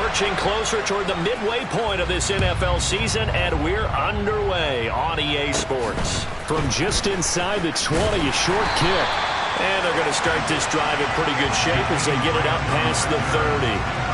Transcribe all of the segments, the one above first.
Inching closer toward the midway point of this NFL season, and we're underway on EA Sports. From just inside the 20, a short kick. And they're going to start this drive in pretty good shape as they get it up past the 30.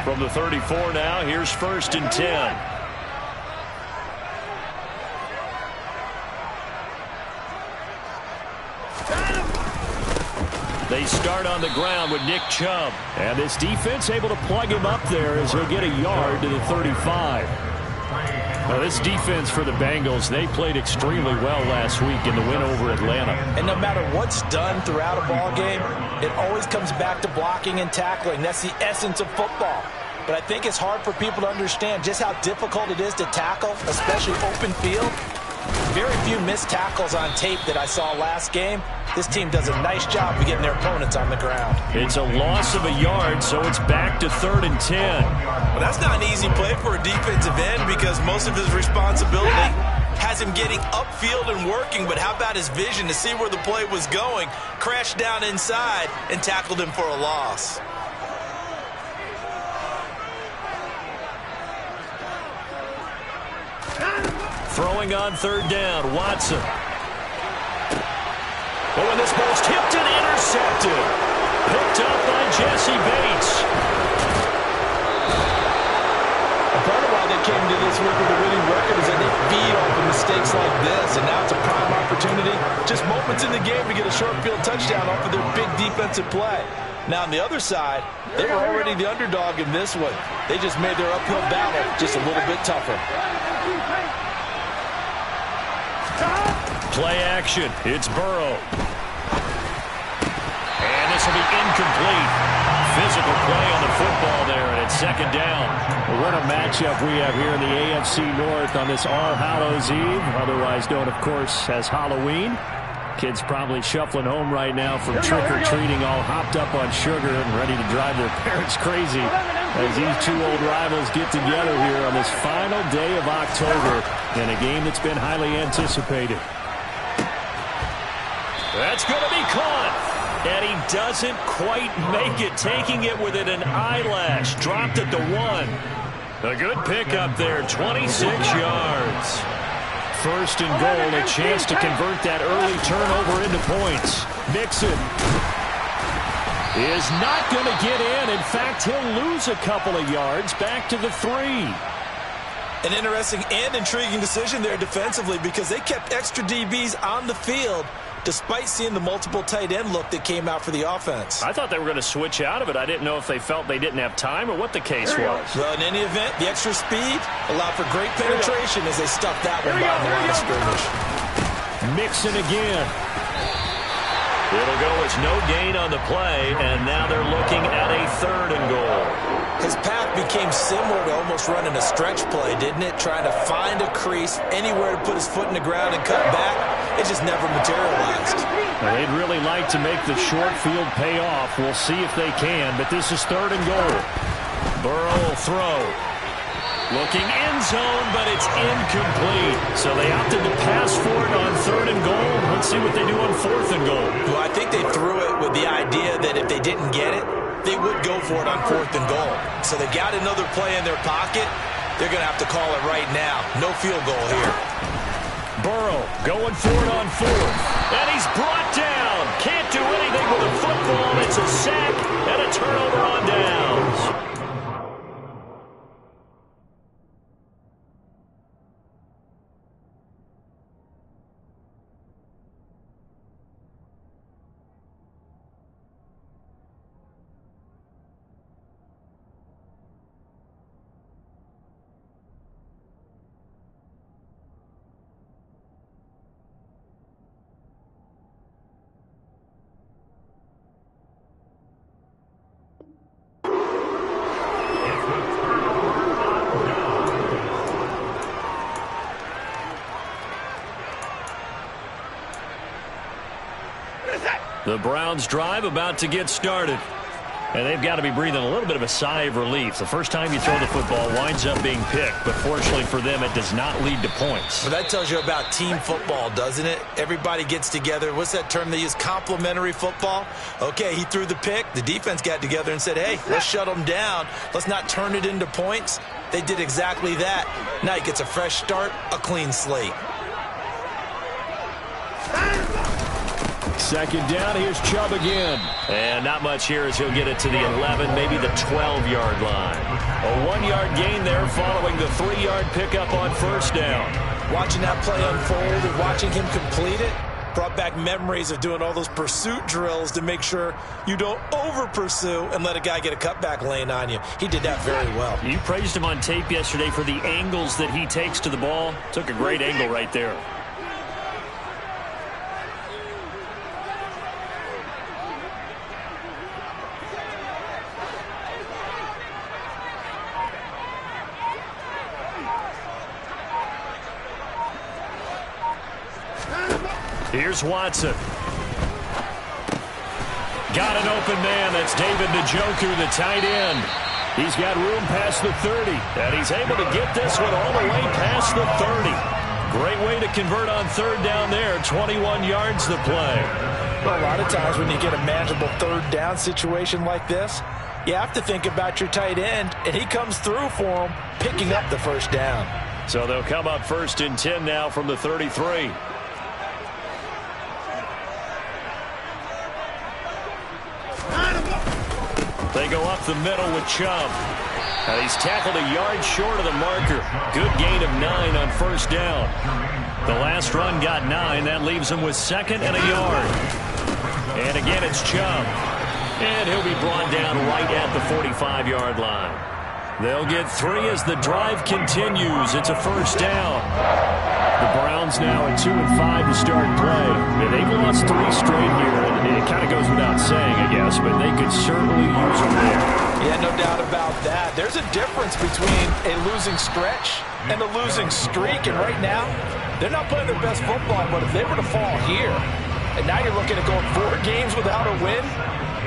From the 34 now, here's 1st and 10. They start on the ground with Nick Chubb. And this defense able to plug him up there as he'll get a yard to the 35. Now, this defense for the Bengals, they played extremely well last week in the win over Atlanta. And no matter what's done throughout a ball game, it always comes back to blocking and tackling. That's the essence of football. But I think it's hard for people to understand just how difficult it is to tackle, especially open field. Very few missed tackles on tape that I saw last game. This team does a nice job of getting their opponents on the ground. It's a loss of a yard, so it's back to 3rd and 10. Well, that's not an easy play for a defensive end because most of his responsibility has him getting upfield and working. But how about his vision to see where the play was going, crashed down inside, and tackled him for a loss? Throwing on 3rd down, Watson. Oh, and this ball's tipped and intercepted. Picked up by Jesse Bates. A part of why they came to this week with a winning record is that they feed off of mistakes like this, and now it's a prime opportunity. Just moments in the game to get a short field touchdown off of their big defensive play. Now, on the other side, they were already the underdog in this one. They just made their uphill battle just a little bit tougher. Play action. It's Burrow. And this will be incomplete. Physical play on the football there, and it's 2nd down. Well, what a matchup we have here in the AFC North on this All Hallows Eve, otherwise known, of course, as Halloween. Kids probably shuffling home right now from trick-or-treating, all hopped up on sugar and ready to drive their parents crazy as these two old rivals get together here on this final day of October in a game that's been highly anticipated. That's going to be caught. And he doesn't quite make it, taking it within an eyelash. Dropped it to 1. A good pickup there, 26 yards. 1st and goal, a chance to convert that early turnover into points. Mixon is not going to get in. In fact, he'll lose a couple of yards back to the 3. An interesting and intriguing decision there defensively because they kept extra DBs on the field despite seeing the multiple tight end look that came out for the offense. I thought they were going to switch out of it. I didn't know if they felt they didn't have time or what the case was. Well, in any event, the extra speed allowed for great penetration as they stuffed that one behind the line of scrimmage. Mixon again. It'll go as no gain on the play, and now they're looking at a 3rd and goal. His path became similar to almost running a stretch play, didn't it? Trying to find a crease, anywhere to put his foot in the ground and cut back. It just never materialized. Well, they'd really like to make the short field pay off. We'll see if they can, but this is 3rd and goal. Burrow will throw. Looking end zone, but it's incomplete. So they opted to pass for it on 3rd and goal. Let's see what they do on 4th and goal. Well, I think they threw it with the idea that if they didn't get it, they would go for it on 4th and goal. So they got another play in their pocket. They're going to have to call it right now. No field goal here. Burrow going for it on 4th. And he's brought down. Can't do anything with a football. It's a sack and a turnover on downs. The Browns drive about to get started. And they've got to be breathing a little bit of a sigh of relief. The first time you throw the football winds up being picked, but fortunately for them, it does not lead to points. Well, that tells you about team football, doesn't it? Everybody gets together. What's that term they use? Complementary football? Okay, he threw the pick. The defense got together and said, hey, let's shut them down. Let's not turn it into points. They did exactly that. Now he gets a fresh start, a clean slate. Second down, here's Chubb again. And not much here as he'll get it to the 11, maybe the 12-yard line. A 1-yard gain there following the 3-yard pickup on first down. Watching that play unfold and watching him complete it brought back memories of doing all those pursuit drills to make sure you don't over-pursue and let a guy get a cutback lane on you. He did that very well. You praised him on tape yesterday for the angles that he takes to the ball. Took a great angle right there. Here's Watson. Got an open man. That's David Njoku, the tight end. He's got room past the 30. And he's able to get this one all the way past the 30. Great way to convert on third down there. 21 yards the play. Well, a lot of times when you get a manageable third down situation like this, you have to think about your tight end, and he comes through for him, picking up the first down. So they'll come up 1st and 10 now from the 33. They go up the middle with Chubb. And he's tackled a yard short of the marker. Good gain of 9 on first down. The last run got 9. That leaves him with 2nd and a yard. And again, it's Chubb. And he'll be brought down right at the 45-yard line. They'll get 3 as the drive continues. It's a first down. The Browns now at 2-5 to start play. And they've lost 3 straight here. And it kind of goes without saying, I guess, but they could certainly use them there. Yeah, no doubt about that. There's a difference between a losing stretch and a losing streak. And right now, they're not playing their best football. But if they were to fall here, and now you're looking at going 4 games without a win,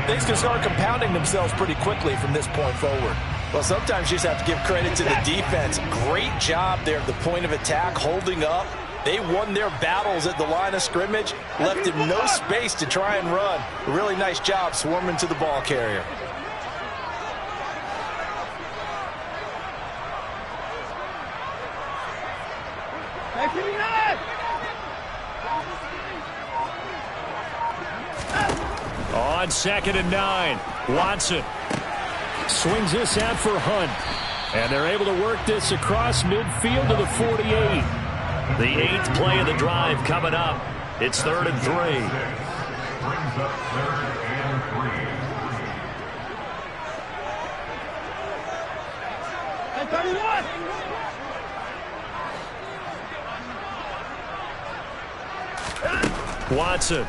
things can start compounding themselves pretty quickly from this point forward. Well, sometimes you just have to give credit to the defense. Great job there at the point of attack, holding up. They won their battles at the line of scrimmage, left him no space to try and run. A really nice job swarming to the ball carrier. On 2nd and 9, Watson swings this out for Hunt. And they're able to work this across midfield to the 48. The 8th play of the drive coming up. It's 3rd and 3. Brings up 3rd and 3. Watson.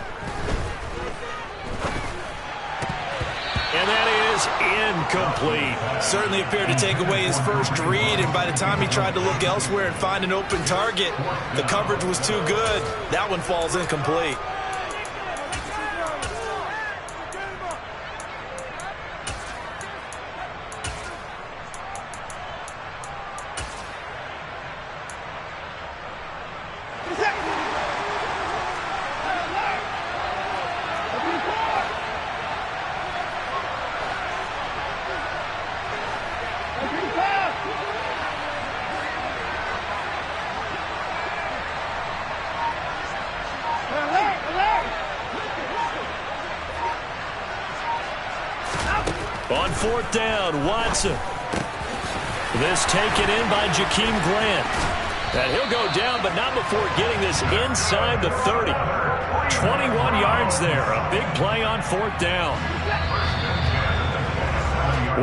And that is incomplete. Certainly appeared to take away his first read, and by the time he tried to look elsewhere and find an open target, the coverage was too good. That one falls incomplete. On 4th down, Watson. This taken in by Jakeem Grant. And he'll go down, but not before getting this inside the 30. 21 yards there. A big play on 4th down.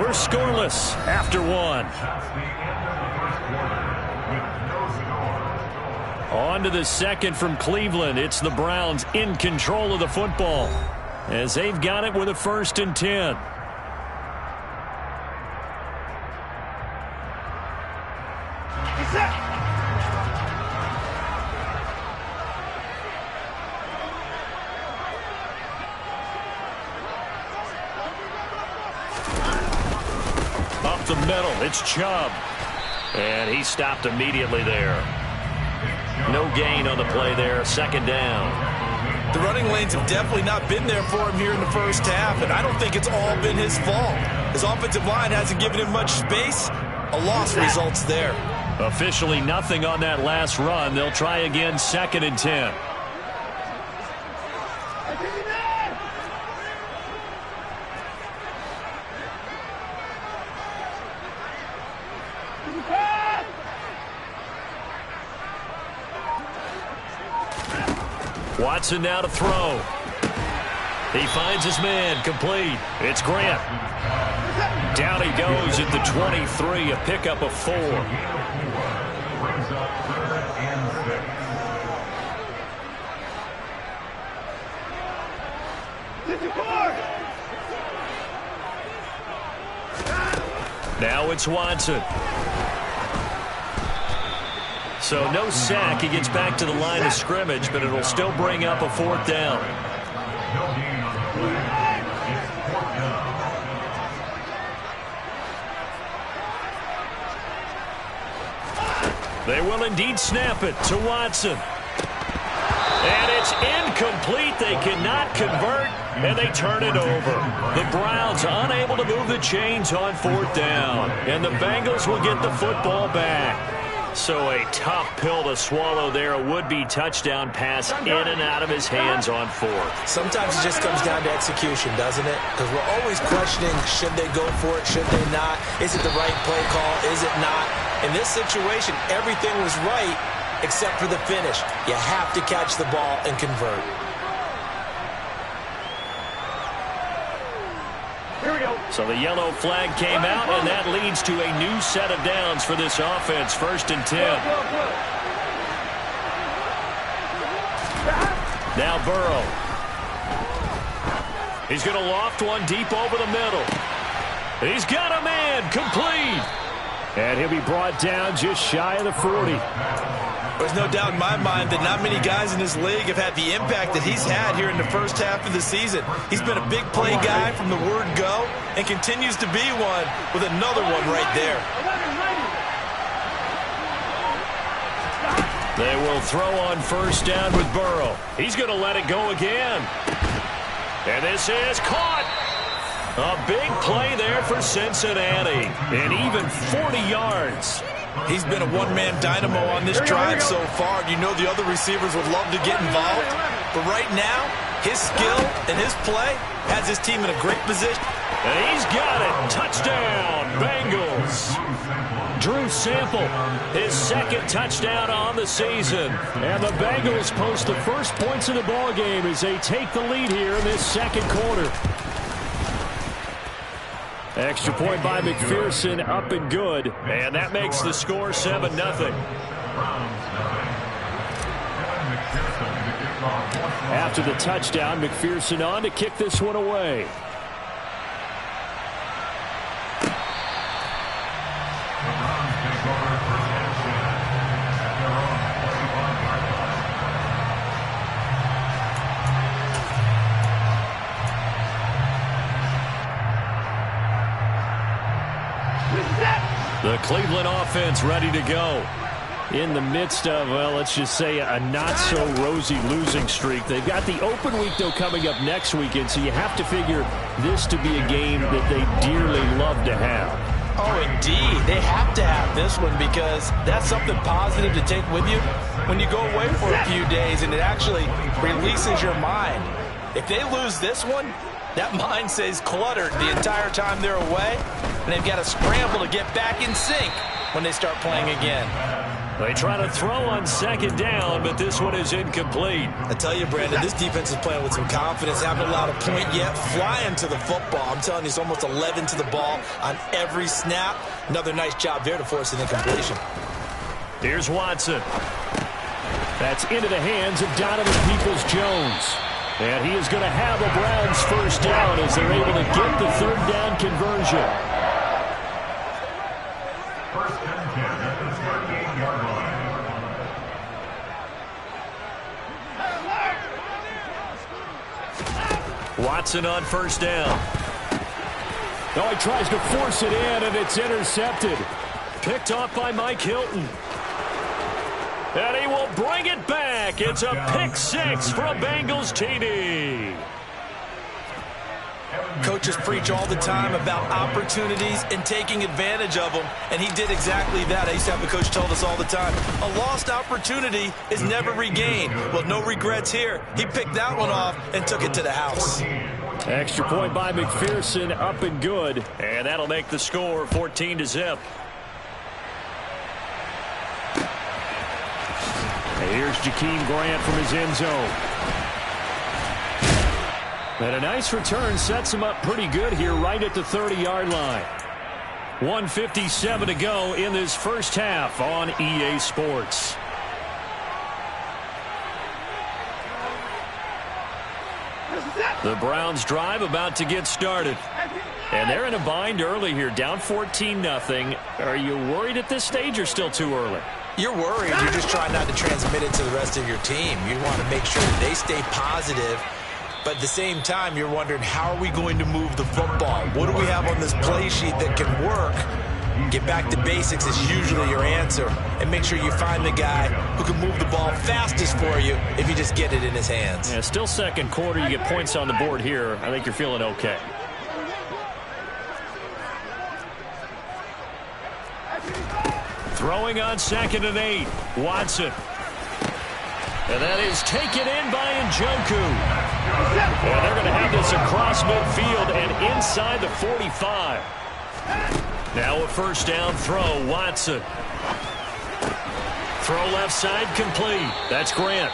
We're scoreless after 1. On to the 2nd from Cleveland. It's the Browns in control of the football as they've got it with a 1st and 10. up the middle. It's Chubb. And he stopped immediately there. No gain on the play there. Second down. The running lanes have definitely not been there for him here in the first half, and I don't think it's all been his fault. His offensive line hasn't given him much space. A loss results there. Officially nothing on that last run. They'll try again, 2nd and 10. Watson now to throw. He finds his man, complete. It's Grant. Down he goes at the 23, a pickup of 4. Brings up 3rd and 6. Now it's Watson. So no sack. He gets back to the line of scrimmage, but it'll still bring up a 4th down. No gain on the play. It's 4th down. They will indeed snap it to Watson. And it's incomplete. They cannot convert, and they turn it over. The Browns unable to move the chains on 4th down, and the Bengals will get the football back. So a tough pill to swallow there. A would-be touchdown pass in and out of his hands on 4th. Sometimes it just comes down to execution, doesn't it? Because we're always questioning, should they go for it, should they not? Is it the right play call, is it not? In this situation, everything was right except for the finish. You have to catch the ball and convert. So the yellow flag came out, and that leads to a new set of downs for this offense. 1st and 10. Now Burrow. He's going to loft one deep over the middle. He's got a man, complete. And he'll be brought down just shy of the 40. There's no doubt in my mind that not many guys in this league have had the impact that he's had here in the first half of the season. He's been a big play guy from the word go and continues to be one with another one right there. They will throw on 1st down with Burrow. He's going to let it go again. And this is caught. A big play there for Cincinnati. And even 40 yards. He's been a one-man dynamo on this drive so far. You know the other receivers would love to get involved. But right now, his skill and his play has his team in a great position. And he's got it. Touchdown, Bengals. Drew Sample, his 2nd touchdown on the season. And the Bengals post the first points of the ballgame as they take the lead here in this 2nd quarter. Extra point by McPherson, up and good. And that makes the score 7-0. After the touchdown, McPherson on to kick this one away. The Cleveland offense ready to go. In the midst of, well, let's just say a not-so-rosy losing streak. They've got the open week, though, coming up next weekend, so you have to figure this to be a game that they dearly love to have. Oh, indeed. They have to have this one because that's something positive to take with you when you go away for a few days, and it actually releases your mind. If they lose this one, that mind stays cluttered the entire time they're away, and they've got to scramble to get back in sync when they start playing again. They try to throw on 2nd down, but this one is incomplete. I tell you, Brandon, this defense is playing with some confidence. Haven't allowed a point yet. Flying to the football. I'm telling you, it's almost 11 to the ball on every snap. Another nice job there to force an incompletion. Here's Watson. That's into the hands of Donovan Peoples-Jones. And he is going to have a Browns 1st down as they're able to get the 3rd down conversion. 1st and 10 at the 38-yard line. Watson on 1st down. Oh, he tries to force it in, and it's intercepted. Picked off by Mike Hilton. And he will bring it back. It's a pick six for a Bengals TD. Coaches preach all the time about opportunities and taking advantage of them, and he did exactly that. I used to have a coach tell us all the time, a lost opportunity is never regained. Well, no regrets here. He picked that one off and took it to the house. Extra point by McPherson, up and good. And that'll make the score 14-0. Here's Jakeem Grant from his end zone. And a nice return sets him up pretty good here right at the 30-yard line. 1:57 to go in this first half on EA Sports. The Browns drive about to get started. And they're in a bind early here, down 14-0. Are you worried at this stage or still too early? You're worried. You're just trying not to transmit it to the rest of your team. You want to make sure that they stay positive. But at the same time, you're wondering, how are we going to move the football? What do we have on this play sheet that can work? Get back to basics is usually your answer. And make sure you find the guy who can move the ball fastest for you if you just get it in his hands. Yeah, still second quarter. You get points on the board here. I think you're feeling okay. Throwing on 2nd and 8. Watson. And that is taken in by Njoku. And they're going to have this across midfield and inside the 45. Now a first down throw. Watson. Throw left side complete. That's Grant.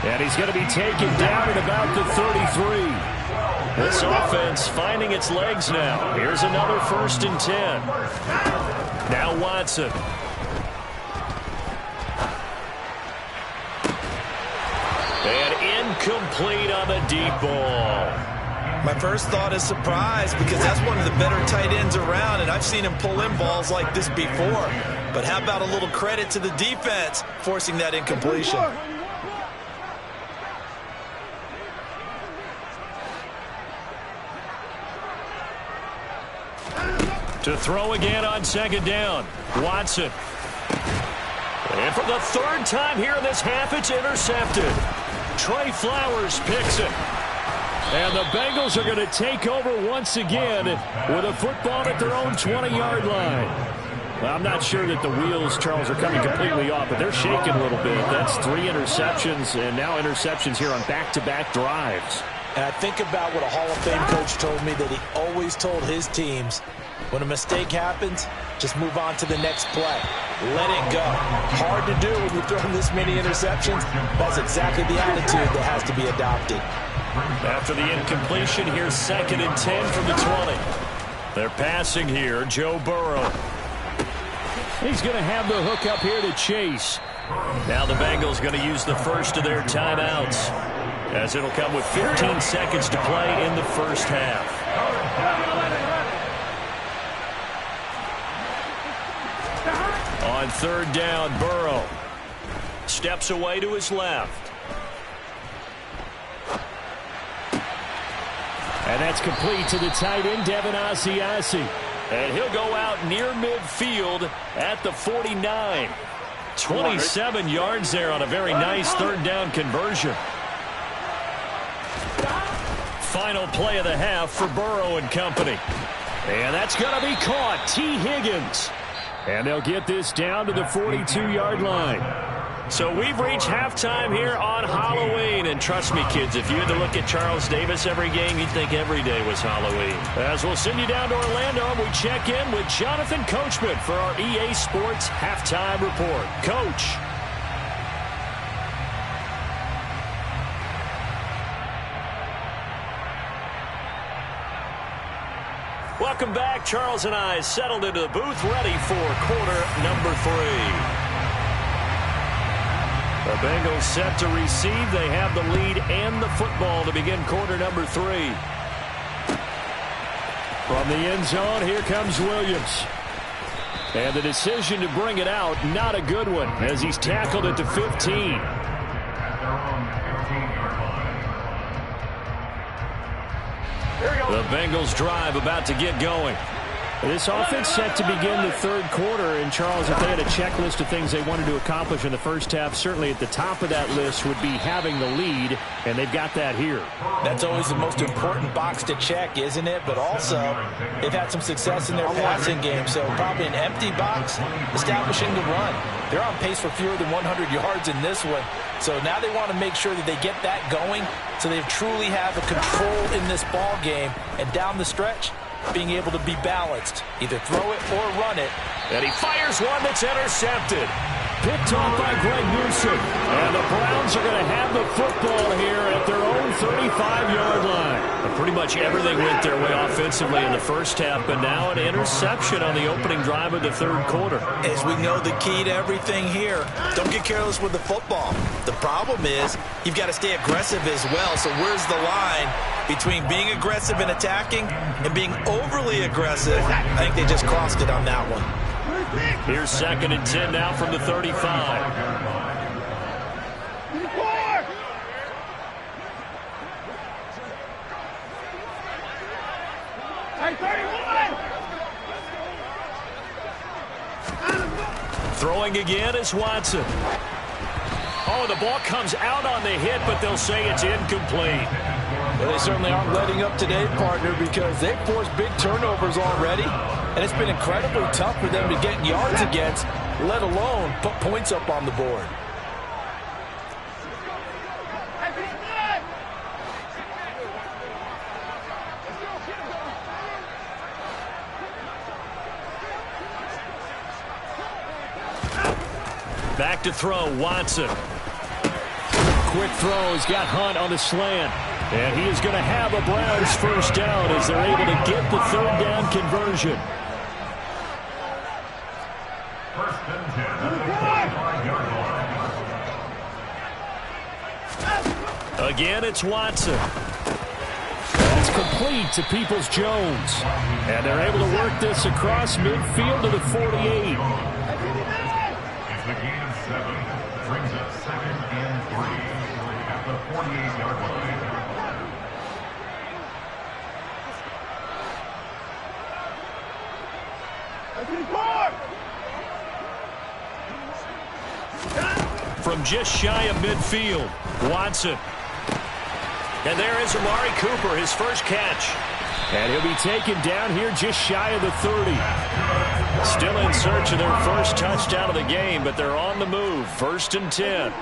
And he's going to be taken down at about the 33. This offense finding its legs now. Here's another 1st and 10. Now Watson. And incomplete on the deep ball. My first thought is surprise, because that's one of the better tight ends around, and I've seen him pull in balls like this before. But how about a little credit to the defense forcing that incompletion? To throw again on 2nd down. Watson. And for the 3rd time here in this half, it's intercepted. Trey Flowers picks it. And the Bengals are going to take over once again with a football at their own 20-yard line. Well, I'm not sure that the wheels, Charles, are coming completely off, but they're shaking a little bit. That's 3 interceptions, and now interceptions here on back-to-back drives. And I think about what a Hall of Fame coach told me, that he always told his teams, when a mistake happens, just move on to the next play. Let it go. Hard to do when you're throwing this many interceptions. That's exactly the attitude that has to be adopted. After the incompletion, here's 2nd and 10 from the 20. They're passing here. Joe Burrow. He's going to have the hook up here to Chase. Now the Bengals going to use the first of their timeouts, as it'll come with 15 seconds to play in the first half. On 3rd down, Burrow steps away to his left. And that's complete to the tight end, Devin Asiasi. And he'll go out near midfield at the 49. 27 yards there on a very nice 3rd down conversion. Final play of the half for Burrow and company. And that's going to be caught. T. Higgins. And they'll get this down to the 42-yard line. So we've reached halftime here on Halloween. And trust me, kids, if you had to look at Charles Davis every game, you'd think every day was Halloween. As we'll send you down to Orlando, and we check in with Jonathan Coachman for our EA Sports Halftime Report. Coach. Welcome back. Charles and I settled into the booth, ready for quarter number 3. The Bengals set to receive. They have the lead and the football to begin quarter number 3. From the end zone, here comes Williams. And the decision to bring it out, not a good one, as he's tackled at the 15. The Bengals drive about to get going. This offense set to begin the third quarter. And, Charles, if they had a checklist of things they wanted to accomplish in the first half, certainly at the top of that list would be having the lead, and they've got that here. That's always the most important box to check, isn't it? But also, they've had some success in their passing game, so probably an empty box, establishing the run. They're on pace for fewer than 100 yards in this one, so now they want to make sure that they get that going so they truly have a control in this ball game, and down the stretch, being able to be balanced. Either throw it or run it. And he fires one that's intercepted. Picked off by Greg Newsome. And the Browns are going to have the football here at their own 35-yard line. And pretty much everything went their way offensively in the first half, but now an interception on the opening drive of the third quarter. As we know, the key to everything here, don't get careless with the football. The problem is you've got to stay aggressive as well. So where's the line between being aggressive and attacking and being overly aggressive? I think they just crossed it on that one. Here's 2nd and 10 now from the 35. Throwing again is Watson. Oh, the ball comes out on the hit, but they'll say it's incomplete. Well, they certainly aren't letting up today, partner, because they've forced big turnovers already, and it's been incredibly tough for them to get yards against, let alone put points up on the board. Back to throw, Watson. Quick throw. He's got Hunt on the slant. And he is going to have a Browns first down as they're able to get the third down conversion. First and 10 at the 45-yard line. Again, it's Watson. It's complete to Peoples-Jones. And they're able to work this across midfield to the 48. It's the gain of 7. Brings up 2nd and 3 at the 48-yard line. From just shy of midfield, Watson. And there is Amari Cooper, his first catch. And he'll be taken down here just shy of the 30. Still in search of their first touchdown of the game, but they're on the move. 1st and 10.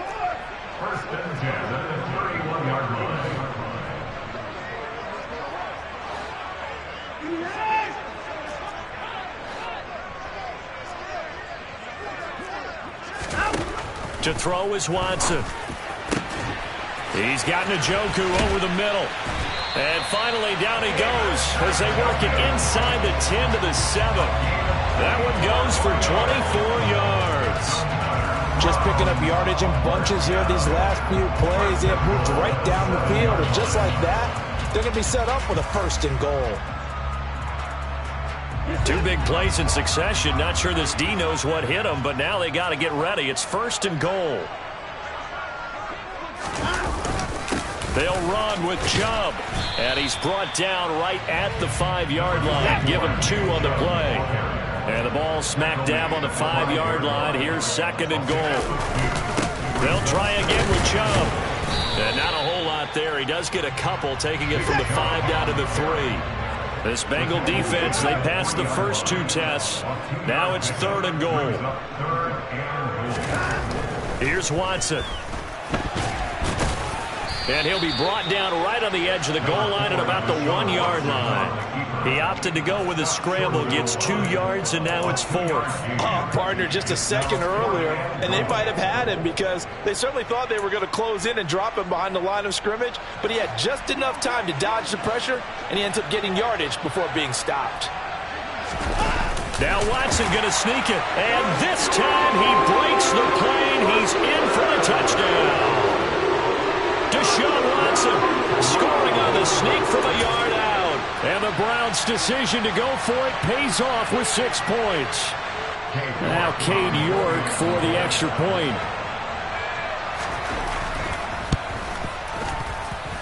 First and 10 at the 31-yard line. To throw is Watson. He's got Njoku over the middle. And finally down he goes as they work it inside the 10 to the 7. That one goes for 24 yards. Just picking up yardage in bunches here these last few plays. They have moved right down the field, and just like that, they're going to be set up with a 1st and goal. 2 big plays in succession. Not sure this D knows what hit them, but now they got to get ready. It's 1st and goal. They'll run with Chubb. And he's brought down right at the 5-yard line. Give him 2 on the play. And the ball smack dab on the 5-yard line. Here's 2nd and goal. They'll try again with Chubb. And not a whole lot there. He does get a couple, taking it from the 5 down to the 3. This Bengal defense, they passed the first 2 tests. Now it's 3rd and goal. Here's Watson. And he'll be brought down right on the edge of the goal line at about the 1-yard line. He opted to go with a scramble, gets 2 yards, and now it's 4th. Oh, partner, just a second earlier, and they might have had him because they certainly thought they were going to close in and drop him behind the line of scrimmage, but he had just enough time to dodge the pressure, and he ends up getting yardage before being stopped. Now Watson going to sneak it, and this time he breaks the plane. He's in for a touchdown. Deshaun Watson scoring on the sneak from a yard out. And the Browns' decision to go for it pays off with 6 points. Now Cade York for the extra point.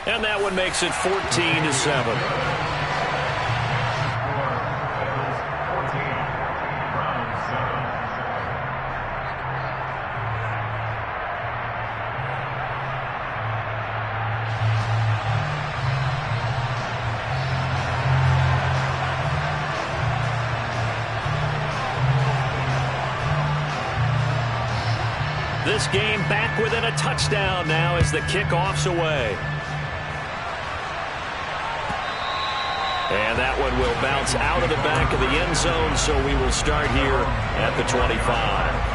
And that one makes it 14-7. this game back within a touchdown now as the kickoff's away. And that one will bounce out of the back of the end zone, so we will start here at the 25.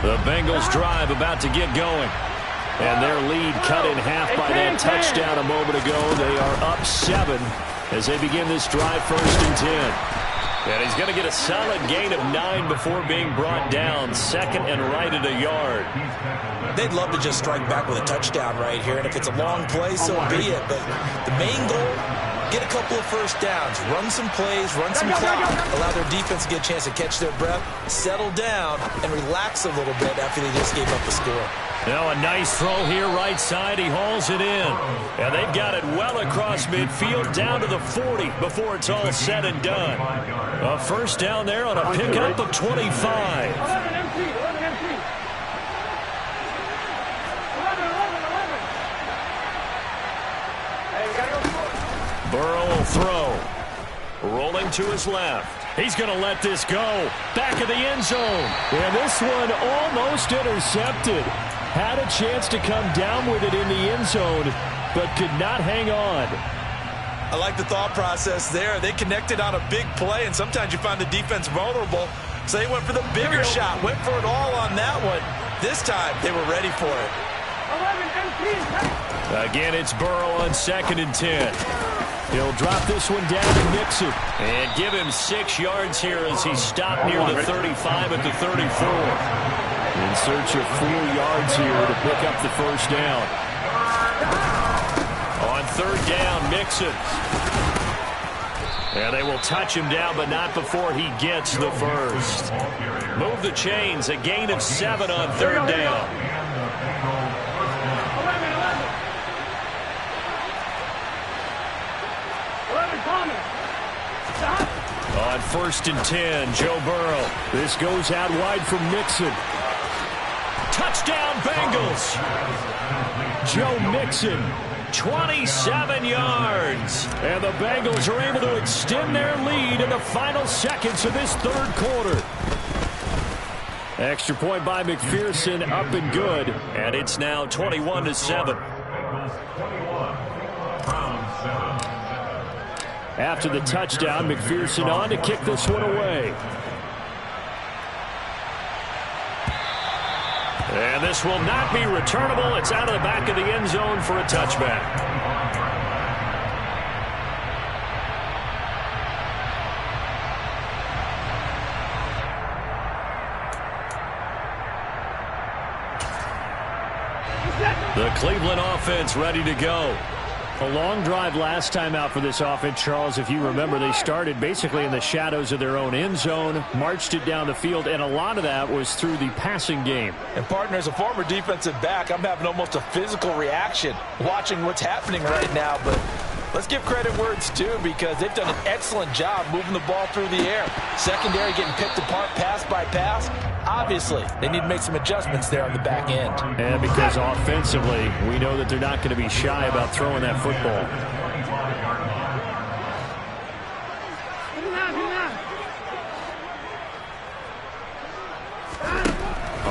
The Bengals drive about to get going. And their lead cut in half by that touchdown a moment ago. They are up 7 as they begin this drive, 1st and 10. And he's going to get a solid gain of 9 before being brought down. 2nd and right at a yard. They'd love to just strike back with a touchdown right here. And if it's a long play, so be it. But the main goal, get a couple of first downs, run some plays, run some clock, allow their defense to get a chance to catch their breath, settle down, and relax a little bit after they just gave up the score. Now a nice throw here right side. He hauls it in. And they've got it well across midfield down to the 40 before it's all said and done. A first down there on a pickup of 25. Burrow will throw. Rolling to his left. He's going to let this go. Back of the end zone. And this one almost intercepted. Had a chance to come down with it in the end zone, but could not hang on. I like the thought process there. They connected on a big play, and sometimes you find the defense vulnerable. So they went for the bigger shot, went for it all on that one. This time, they were ready for it. Again, it's Burrow on 2nd and 10. He'll drop this one down to Mixon. And give him 6 yards here as he stopped near the 35 at the 34. In search of 4 yards here to pick up the first down. On 3rd down, Mixon. And they will touch him down, but not before he gets the first. Move the chains, a gain of 7 on 3rd down. On 1st and 10, Joe Burrow. This goes out wide from Mixon. Touchdown, Bengals. Joe Mixon. 27 yards. And the Bengals are able to extend their lead in the final seconds of this 3rd quarter. Extra point by McPherson, up and good. And it's now 21-7. After the touchdown, McPherson on to kick this one away. And this will not be returnable. It's out of the back of the end zone for a touchback. The Cleveland offense ready to go. A long drive last time out for this offense, Charles. If you remember, they started basically in the shadows of their own end zone, marched it down the field, and a lot of that was through the passing game. And, partner, as a former defensive back, I'm having almost a physical reaction watching what's happening right now. But let's give credit where it's due because they've done an excellent job moving the ball through the air. Secondary getting picked apart pass by pass. Obviously, they need to make some adjustments there on the back end. And because offensively, we know that they're not going to be shy about throwing that football.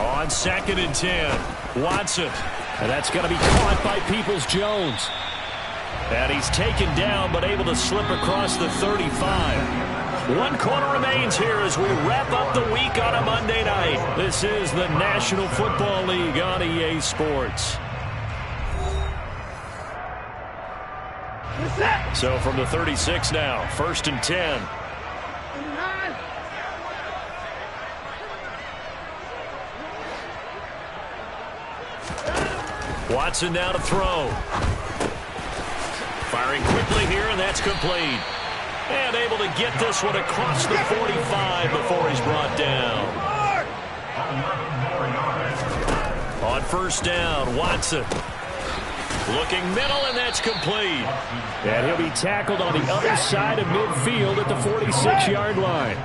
On 2nd and 10, Watson. And that's going to be caught by Peoples-Jones. And he's taken down but able to slip across the 35. 1 quarter remains here as we wrap up the week on a Monday night. This is the National Football League on EA Sports. So from the 36 now, 1st and 10. Watson now to throw. Firing quickly here, and that's complete. And able to get this one across the 45 before he's brought down. On 1st down, Watson. Looking middle, and that's complete. And he'll be tackled on the other side of midfield at the 46-yard line.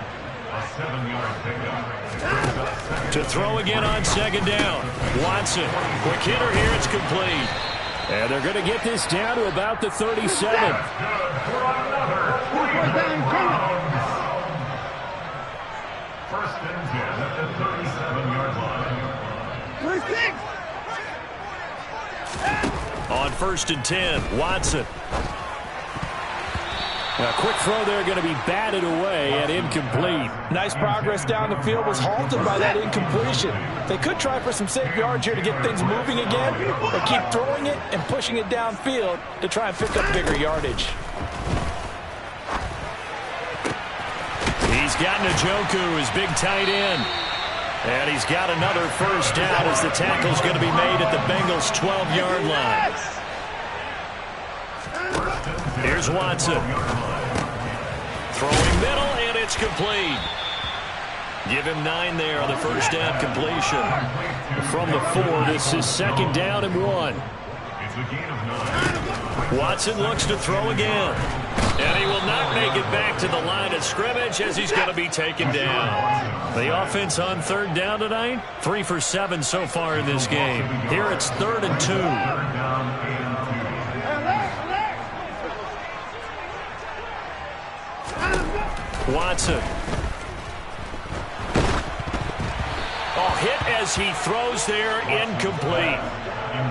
A 7-yard pickup. To throw again on second down. Watson, quick hitter here, it's complete. And they're going to get this down to about the 37. Good for another Cleveland Browns. First and 10 at the 37-yard line. On first and 10, Watson. A quick throw there going to be batted away and incomplete. Nice progress down the field, was halted by that incompletion. They could try for some safe yards here to get things moving again, or keep throwing it and pushing it downfield to try and pick up bigger yardage. He's got Njoku, his big tight end. And he's got another first down as the tackle's going to be made at the Bengals' 12-yard line. Here's Watson. Throwing middle, and it's complete. Give him 9 there on the first down completion. From the 4, this is second down and 1. It's a gain of 9. Watson looks to throw again. And he will not make it back to the line of scrimmage as he's going to be taken down. The offense on third down tonight, 3 for 7 so far in this game. Here it's 3rd and 2. Third down and 2. Watson. Oh, hit as he throws there, incomplete.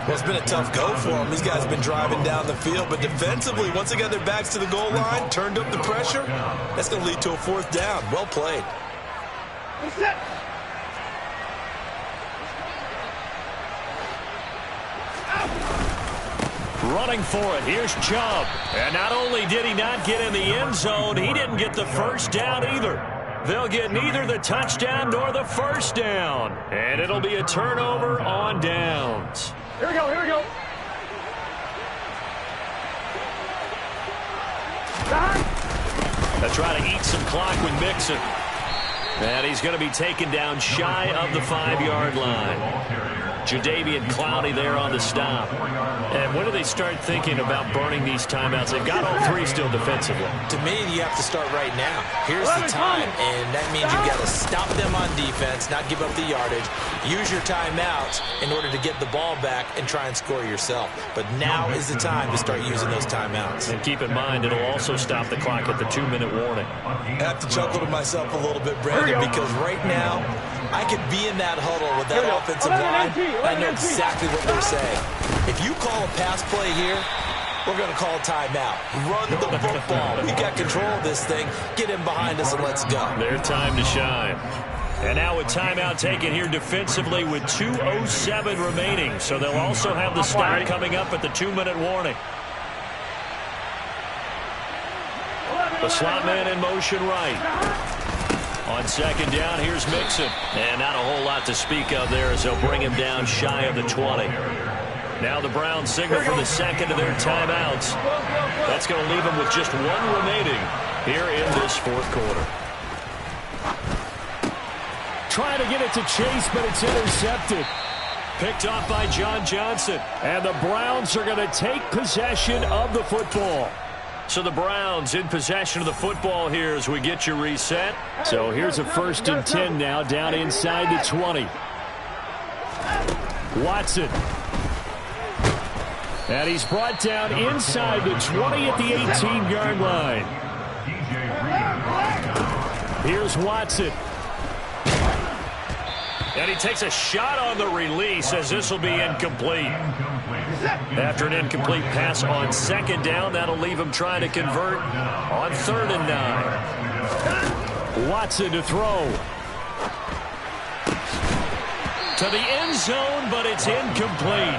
Well, it's been a tough go for them. These guys have been driving down the field, but defensively, once they got their backs to the goal line, turned up the pressure, that's going to lead to a 4th down. Well played. Running for it. Here's Chubb. And not only did he not get in the end zone, he didn't get the first down either. They'll get neither the touchdown nor the first down. And it'll be a turnover on downs. Here we go, here we go. They'll try to eat some clock with Mixon. And he's going to be taken down shy of the 5-yard line. Jadeveon Clowney there on the stop. And when do they start thinking about burning these timeouts? They've got all 3 still defensively. To me, you have to start right now. Here's the time, and that means you've got to stop them on defense, not give up the yardage. Use your timeouts in order to get the ball back and try and score yourself. But now is the time to start using those timeouts. And keep in mind, it'll also stop the clock at the 2-minute warning. I have to chuckle to myself a little bit, Brandon, because right now, I could be in that huddle with that offensive line. I know exactly what they're saying. If you call a pass play here, we're going to call a timeout. Run the football. We got control of this thing. Get in behind us and let's go. Their time to shine. And now a timeout taken here defensively with 2:07 remaining. So they'll also have the stop coming up at the 2-minute warning. The slot man in motion right. On second down, here's Mixon. And not a whole lot to speak of there as they'll bring him down shy of the 20. Now the Browns signal for the second of their timeouts. That's going to leave them with just 1 remaining here in this 4th quarter. Trying to get it to Chase, but it's intercepted. Picked off by John Johnson. And the Browns are going to take possession of the football. So the Browns in possession of the football here as we get you reset. So here's a 1st and 10 now down inside the 20. Watson. And he's brought down inside the 20 at the 18-yard line. Here's Watson. And he takes a shot on the release as this will be incomplete. After an incomplete pass on second down, that'll leave him trying to convert on 3rd and 9. Watson to throw. To the end zone, but it's incomplete.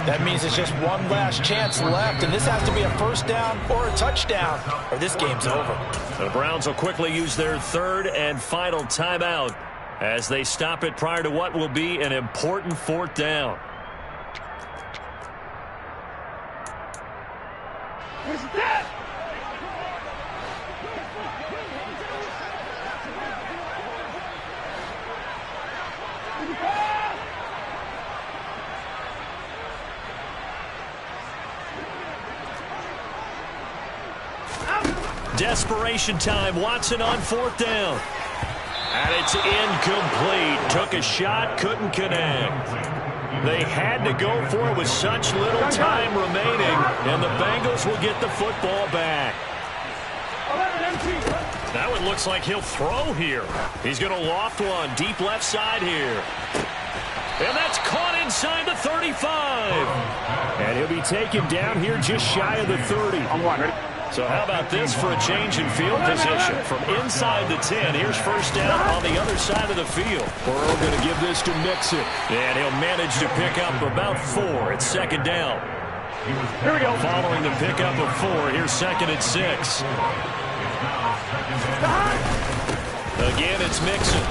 That means it's just one last chance left, and this has to be a first down or a touchdown, or this game's over. The Browns will quickly use their 3rd and final timeout as they stop it prior to what will be an important 4th down. Desperation time. Watson on 4th down. And it's incomplete. Took a shot, couldn't connect. They had to go for it with such little time remaining, and the Bengals will get the football back. That one looks like he'll throw here. He's going to loft one deep left side here. And that's caught inside the 35. And he'll be taken down here just shy of the 30. So how about this for a change in field position? From inside the 10, here's first down on the other side of the field. Burrow going to give this to Mixon. And he'll manage to pick up about 4. It's second down. Here we go. Following the pickup of 4, here's second and 6. Again, it's Mixon.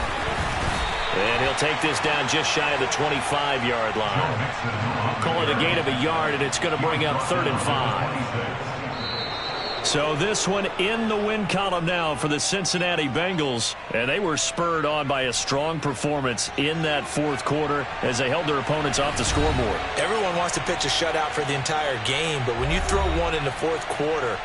And he'll take this down just shy of the 25-yard line. Call it a gain of a yard, and it's going to bring up 3rd and 5. So this one in the win column now for the Cincinnati Bengals. And they were spurred on by a strong performance in that fourth quarter as they held their opponents off the scoreboard. Everyone wants to pitch a shutout for the entire game, but when you throw one in the fourth quarter,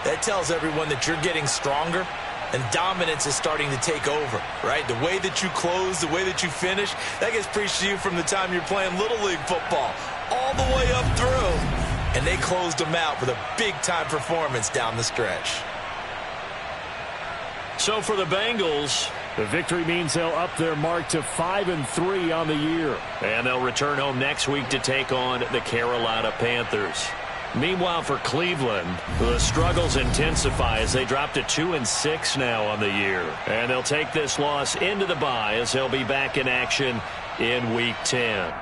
that tells everyone that you're getting stronger and dominance is starting to take over, right? The way that you close, the way that you finish, that gets preached to you from the time you're playing Little League football all the way up through. And they closed them out with a big-time performance down the stretch. So for the Bengals, the victory means they'll up their mark to 5-3 on the year. And they'll return home next week to take on the Carolina Panthers. Meanwhile, for Cleveland, the struggles intensify as they drop to 2-6 now on the year. And they'll take this loss into the bye as they'll be back in action in Week 10.